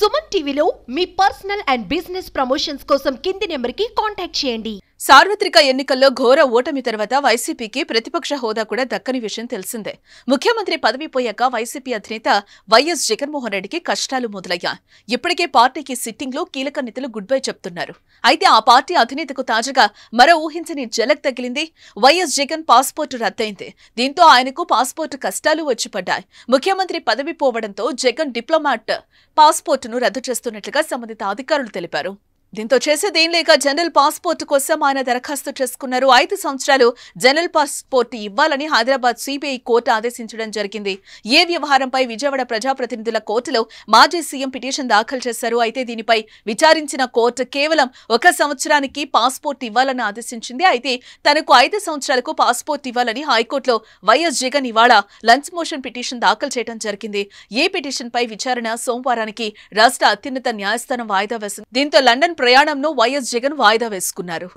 సుమన్ టీవీలో మీ personal and business promotions కోసం కింది నెంబర్కి కాంటాక్ట్ చేయండి. సార్వత్రిక ఎన్నికల్లో ఘోర ఓటమి తర్వాత వైసీపీకి ప్రతిపక్ష హోదా కూడా దక్కని విషయం తెలిసిందే. ముఖ్యమంత్రి పదవి పోయాక వైసీపీ అధినేత వైఎస్ జగన్మోహన్ రెడ్డికి కష్టాలు మొదలయ్యాయి. ఇప్పటికే పార్టీకి సిట్టింగ్లో కీలక నేతలు గుడ్ బై చెప్తున్నారు. అయితే ఆ పార్టీ అధినేతకు తాజాగా మరో ఊహించని జలక్ తగిలింది. వైఎస్ జగన్ పాస్పోర్టు రద్దయింది. దీంతో ఆయనకు పాస్పోర్టు కష్టాలు వచ్చిపడ్డాయి. ముఖ్యమంత్రి పదవి పోవడంతో జగన్ డిప్లొమాట్ పాస్పోర్టును రద్దు చేస్తున్నట్లుగా సంబంధిత అధికారులు తెలిపారు. దీంతో చేసేదేం లేక జనరల్ పాస్పోర్టు కోసం ఆయన దరఖాస్తు చేసుకున్నారు. 5 సంవత్సరాలు జనరల్ పాస్పోర్టు ఇవ్వాలని హైదరాబాద్ సిబిఐ కోర్టు ఆదేశించడం జరిగింది. ఏ వ్యవహారంపై విజయవాడ ప్రజాప్రతినిధుల కోర్టులో మాజీ సీఎం పిటిషన్ దాఖలు చేశారు. అయితే దీనిపై విచారించిన కోర్టు కేవలం 1 సంవత్సరానికి పాస్పోర్టు ఇవ్వాలని ఆదేశించింది. అయితే తనకు 5 సంవత్సరాలకు పాస్పోర్టు ఇవ్వాలని హైకోర్టులో వైఎస్ జగన్ ఇవాళ లంచ్ మోషన్ పిటిషన్ దాఖలు చేయడం జరిగింది. ఈ పిటిషన్ పై విచారణ సోమవారానికి రాష్ట్ర అత్యున్నత న్యాయస్థానం వాయిదా వేసింది. దీంతో లండన్ ప్రయాణంను వైఎస్ జగన్ వాయిదా వేసుకున్నారు.